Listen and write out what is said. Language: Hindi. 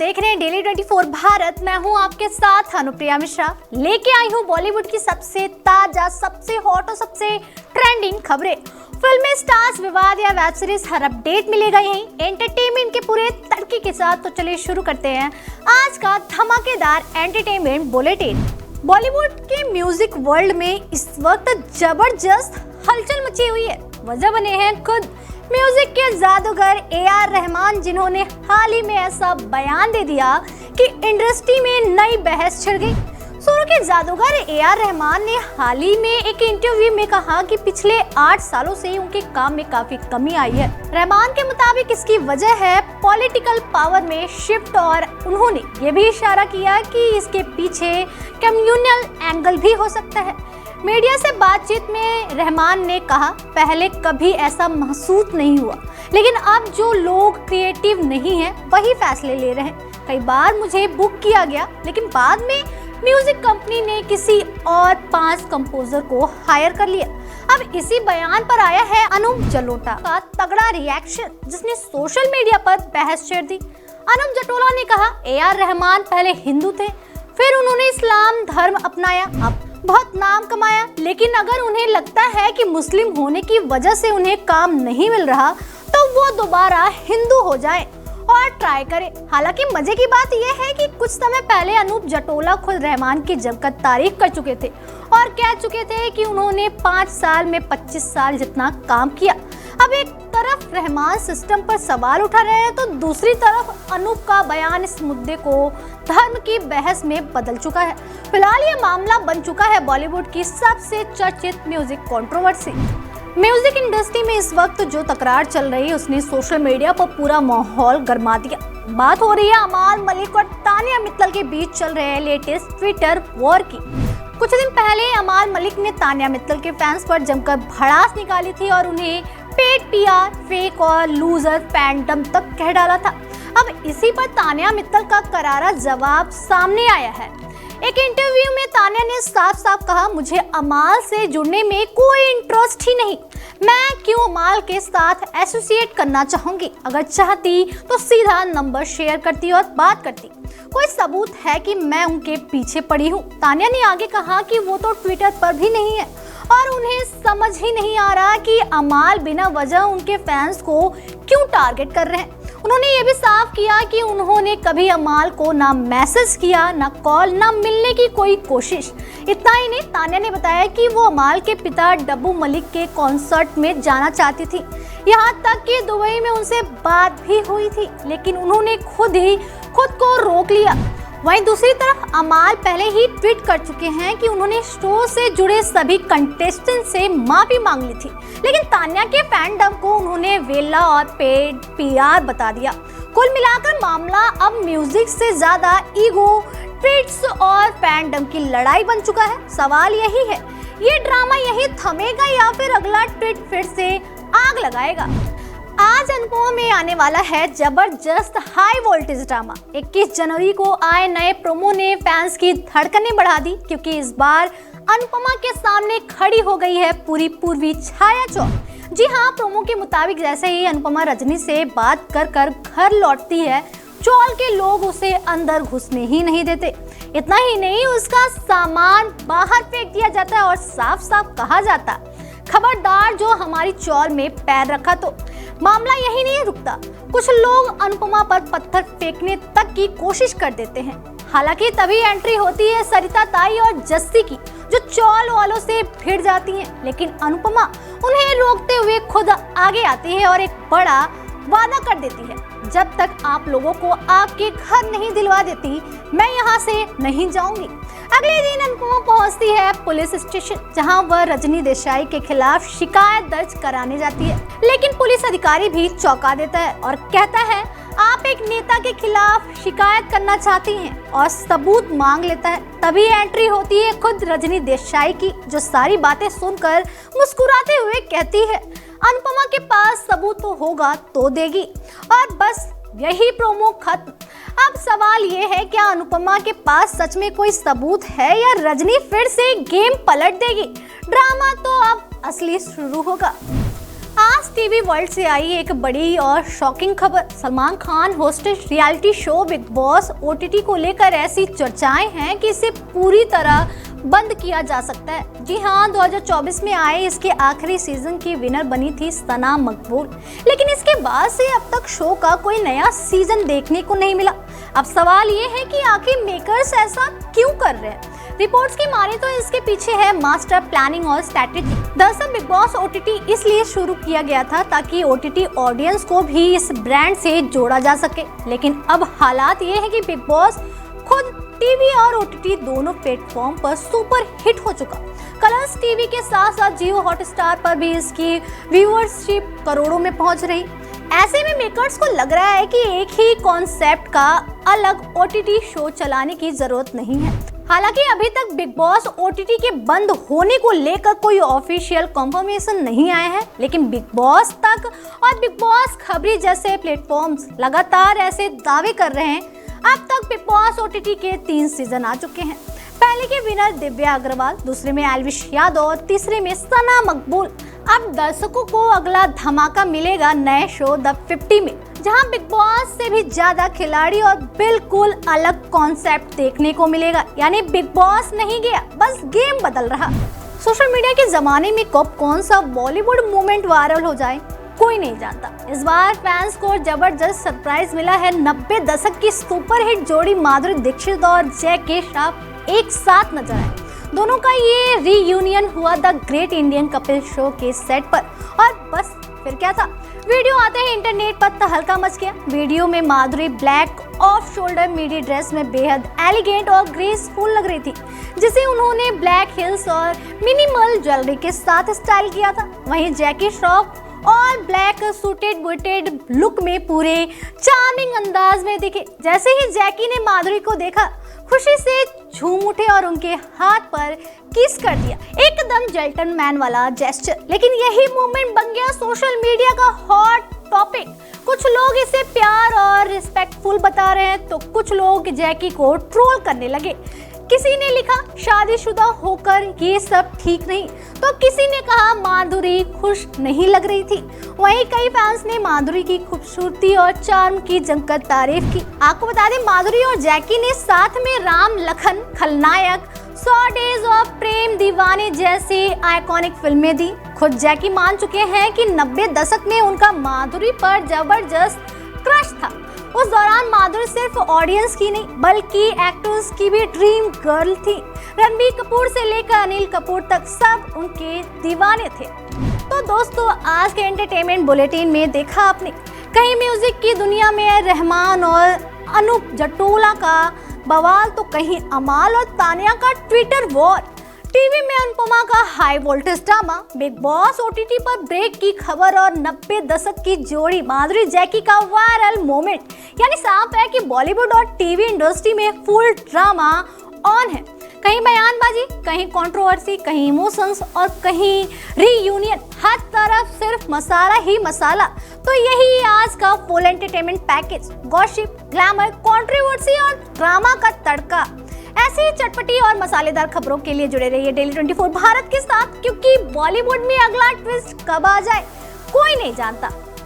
देख रहे हैं डेली 24 भारत। मैं हूं आपके साथ अनुप्रिया मिश्रा। लेके आई हूं बॉलीवुड की सबसे ताजा, सबसे हॉट और सबसे ट्रेंडिंग खबरें। फिल्मी स्टार्स, विवाद या वेब सीरीज, हर अपडेट मिलेगा यहीं एंटरटेनमेंट के पूरे तड़के के साथ। तो चलिए शुरू करते हैं आज का धमाकेदार एंटरटेनमेंट बुलेटिन। बॉलीवुड के म्यूजिक वर्ल्ड में इस वक्त जबरदस्त हलचल मची हुई है। वजह बने हैं खुद म्यूजिक के जादूगर AR रहमान, जिन्होंने हाल ही में ऐसा बयान दे दिया कि इंडस्ट्री में नई बहस छिड़ गई। सुर के जादूगर AR रहमान ने हाल ही में एक इंटरव्यू में कहा कि पिछले 8 सालों से उनके काम में काफी कमी आई है। रहमान के मुताबिक इसकी वजह है पॉलिटिकल पावर में शिफ्ट, और उन्होंने ये भी इशारा किया कि इसके पीछे कम्युनल एंगल भी हो सकता है। मीडिया से बातचीत में रहमान ने कहा, पहले कभी ऐसा महसूस नहीं हुआ, लेकिन अब जो लोग क्रिएटिव नहीं हैं वही फैसले ले रहे हैं। कई बार मुझे बुक किया गया, लेकिन बाद में म्यूजिक कंपनी ने किसी और 5 कंपोजर को हायर कर लिया। अब इसी बयान पर आया है अनूप जलोटा का तगड़ा रिएक्शन, जिसने सोशल मीडिया पर बहस छेड़ दी। अनूप जलोटा ने कहा, AR रहमान पहले हिंदू थे, फिर उन्होंने इस्लाम धर्म अपनाया, अब बहुत नाम कमाया, लेकिन अगर उन्हें लगता है कि मुस्लिम होने की वजह से उन्हें काम नहीं मिल रहा, तो वो दोबारा हिंदू हो जाए और ट्राई करे। हालांकि मजे की बात यह है कि कुछ समय पहले अनूप जलोटा खुद रहमान की जमकर तारीफ कर चुके थे और कह चुके थे कि उन्होंने 5 साल में 25 साल जितना काम किया। अब एक तरफ रहमान सिस्टम पर सवाल उठा रहे हैं, तो दूसरी तरफ अनूप का बयान इस मुद्दे को धर्म की बहस में बदल चुका है। फिलहाल ये मामला बन चुका है बॉलीवुड की सबसे चर्चित म्यूजिक कंट्रोवर्सी। म्यूजिक इंडस्ट्री में इस वक्त जो तकरार चल रही है, उसने सोशल मीडिया पर पूरा माहौल गर्मा दिया। बात हो रही है अमाल मलिक और तानिया मित्तल के बीच चल रहे लेटेस्ट ट्विटर वॉर की। कुछ दिन पहले अमाल मलिक ने तानिया मित्तल के फैंस पर जमकर भड़ास निकाली थी और उन्हें पेड PR, फेक और लूजर फैंडम तक कह डाला था। अब इसी पर तानिया मित्तल का करारा जवाब सामने आया है। एक इंटरव्यू में तानिया ने साफ साफ कहा, मुझे अमाल से जुड़ने में कोई इंटरेस्ट ही नहीं। मैं क्यों अमाल के साथ एसोसिएट करना चाहूंगी? अगर चाहती तो सीधा नंबर शेयर करती और बात करती। कोई सबूत है कि मैं उनके पीछे पड़ी हूँ? तानिया ने आगे कहा कि वो तो ट्विटर पर भी नहीं है और उन्हें समझ ही नहीं आ रहा कि अमाल बिना वजह उनके फैंस को क्यों टारगेट कर रहे हैं। उन्होंने ये भी साफ किया कि उन्होंने कभी अमाल को ना मैसेज किया, ना कॉल, ना मिलने की कोई कोशिश। इतना ही नहीं, तानिया ने बताया कि वो अमाल के पिता डब्बू मलिक के कॉन्सर्ट में जाना चाहती थी। यहाँ तक कि दुबई में उनसे बात भी हुई थी, लेकिन उन्होंने खुद को रोक लिया। वहीं दूसरी तरफ अमाल पहले ही ट्वीट कर चुके हैं कि उन्होंने शो से जुड़े सभी कंटेस्टेंट से माफी मांग ली थी, लेकिन तानिया के फैंडम को उन्होंने वेला और पेड PR बता दिया। कुल मिलाकर मामला अब म्यूजिक से ज्यादा ईगो, ट्वीट्स और फैंडम की लड़ाई बन चुका है। सवाल यही है, ये ड्रामा यही थमेगा या फिर अगला ट्वीट फिर से आग लगाएगा? आज अनुपमा में आने वाला है जबरदस्त हाई वोल्टेज ड्रामा। 21 जनवरी को आए नए प्रोमो ने फैंस की धड़कनें बढ़ा दी, क्योंकि इस बार अनुपमा के सामने खड़ी हो गई है पूरी पूर्वी छाया चौल। जी हाँ, प्रोमो के मुताबिक जैसे ही अनुपमा रजनी से बात कर घर लौटती है, चौल के लोग उसे अंदर घुसने ही नहीं देते। इतना ही नहीं, उसका सामान बाहर फेंक दिया जाता है और साफ साफ कहा जाता, खबरदार जो हमारी चौल में पैर रखा तो। मामला यही नहीं रुकता, कुछ लोग अनुपमा पर पत्थर फेंकने तक की कोशिश कर देते हैं। हालांकि तभी एंट्री होती है सरिता ताई और जस्सी की, जो चौल वालों से भिड़ जाती हैं, लेकिन अनुपमा उन्हें रोकते हुए खुद आगे आती है और एक बड़ा वादा कर देती है, जब तक आप लोगों को आपके घर नहीं दिलवा देती, मैं यहाँ से नहीं जाऊंगी। अगले दिन अनुपमा पहुंचती है पुलिस स्टेशन, जहां वह रजनी देसाई के खिलाफ शिकायत दर्ज कराने जाती है, लेकिन पुलिस अधिकारी भी चौंका देता है और कहता है, आप एक नेता के खिलाफ शिकायत करना चाहती हैं, और सबूत मांग लेता है। तभी एंट्री होती है खुद रजनी देसाई की, जो सारी बातें सुनकर मुस्कुराते हुए कहती है, अनुपमा के पास सबूत तो होगा तो देगी। और बस यही प्रोमो खत्म। अब सवाल ये है, क्या अनुपमा के पास सच में कोई सबूत है या रजनी फिर से गेम पलट देगी? ड्रामा तो अब असली शुरू होगा। आज टीवी वर्ल्ड से आई एक बड़ी और शॉकिंग खबर। Salman Khan hosted reality show big boss OTT को लेकर ऐसी चर्चाएं हैं कि इसे पूरी तरह बंद किया जा सकता है। जी हाँ, 2024 में आए इसके आखिरी सीजन की विनर बनी थी सना मकबूल, लेकिन इसके बाद से अब तक शो का कोई नया सीजन देखने को नहीं मिला। अब सवाल ये है कि आखिर मेकर्स ऐसा क्यों कर रहे हैं। रिपोर्ट्स की माने तो इसके पीछे है मास्टर प्लानिंग और स्ट्रैटेजी। दरअसल बिग बॉस ओटीटी इसलिए शुरू किया गया था ताकि ओटीटी ऑडियंस को भी इस ब्रांड से जोड़ा जा सके, लेकिन अब हालात ये है कि बिग बॉस खुद टीवी और ओटीटी दोनों प्लेटफॉर्म पर सुपर हिट हो चुका। कलर्स टीवी के साथ साथ जियो हॉटस्टार पर भी इसकी व्यूअरशिप करोड़ों में पहुंच रही। ऐसे में मेकर्स को लग रहा है कि एक ही कॉन्सेप्ट का अलग ओटीटी शो चलाने की जरूरत नहीं है। हालांकि अभी तक बिग बॉस ओटीटी के बंद होने को लेकर कोई ऑफिशियल कंफर्मेशन नहीं आया है, लेकिन बिग बॉस तक और बिग बॉस खबरी जैसे प्लेटफॉर्म्स लगातार ऐसे दावे कर रहे हैं। अब तक बिग बॉस ओटीटी के 3 सीजन आ चुके हैं। पहले के विनर दिव्या अग्रवाल, दूसरे में एल्विश यादव और तीसरे में सना मकबूल। अब दर्शकों को अगला धमाका मिलेगा नए शो द 50 में, जहां बिग बॉस से भी ज्यादा खिलाड़ी और बिल्कुल अलग कॉन्सेप्ट देखने को मिलेगा। यानी बिग बॉस नहीं गया, बस गेम बदल रहा। सोशल मीडिया के जमाने में कब कौन सा बॉलीवुड मूवमेंट वायरल हो जाए कोई नहीं जानता। इस बार फैंस को जबरदस्त सरप्राइज मिला है। 90 दशक की सुपरहिट जोड़ी माधुरी दीक्षित और जैकी श्रॉफ एक साथ नजर आए। दोनों का ये रीयूनियन हुआ the great Indian Kapil show के सेट पर, और बस फिर क्या था। वीडियो आते ही इंटरनेट पर तहलका मच गया। वीडियो में Madhuri black off shoulder midi dress में बेहद एलिगेंट और ग्रेसफुल लग रही थी, जिसे उन्होंने ब्लैक हिल्स और मिनिमल ज्वेलरी के साथ स्टाइल किया था। वहीं जैकी श्रॉफ और ब्लैक सूटेड बूटेड लुक में पूरे चार्मिंग अंदाज में दिखे। जैसे ही जैकी ने माधुरी को देखा, खुशी से झूम उठे और उनके हाथ पर किस कर दिया, एकदम जेंटलमैन वाला जेस्चर। लेकिन यही मूवमेंट बन गया सोशल मीडिया का हॉट टॉपिक। कुछ लोग इसे प्यार और रिस्पेक्टफुल बता रहे हैं, तो कुछ लोग जैकी को ट्रोल करने लगे। किसी ने लिखा शादीशुदा होकर ये सब ठीक नहीं, तो किसी ने कहा माधुरी खुश नहीं लग रही थी। वहीं कई फैंस ने माधुरी की खूबसूरती और चार्म की जमकर तारीफ की। आपको बता दें, माधुरी और जैकी ने साथ में राम लखन, खलनायक, 100 डेज ऑफ प्रेम, दीवाने जैसी आइकॉनिक फिल्में दी। खुद जैकी मान चुके हैं कि 90 दशक में उनका माधुरी पर जबरदस्त क्रश था। उस दौरान माधुरी सिर्फ ऑडियंस की नहीं बल्कि एक्टर्स की भी ड्रीम गर्ल थी। रणबीर कपूर से लेकर अनिल कपूर तक सब उनके दीवाने थे। तो दोस्तों, आज के एंटरटेनमेंट बुलेटिन में देखा आपने, कहीं म्यूजिक की दुनिया में रहमान और अनूप जटोला का बवाल, तो कहीं अमाल और तानिया का ट्विटर वॉर। टीवी में अनुपमा का high voltage drama, big boss OTT पर ब्रेक की खबर और 90 दशक की जोड़ी माधुरी जैकी का वायरल मोमेंट। यानी साफ है कि बॉलीवुड और टीवी इंडस्ट्री में फुल ड्रामा ऑन है। कहीं बयानबाजी, कहीं कंट्रोवर्सी, कहीं इमोशंस और कहीं रीयूनियन। हर तरफ सिर्फ मसाला ही मसाला। तो यही आज का full entertainment package, gossip, glamour, controversy और ड्रामा का तड़का। ऐसी ही चटपटी और मसालेदार खबरों के लिए जुड़े रहिए डेली 24 भारत के साथ, क्योंकि बॉलीवुड में अगला ट्विस्ट कब आ जाए कोई नहीं जानता।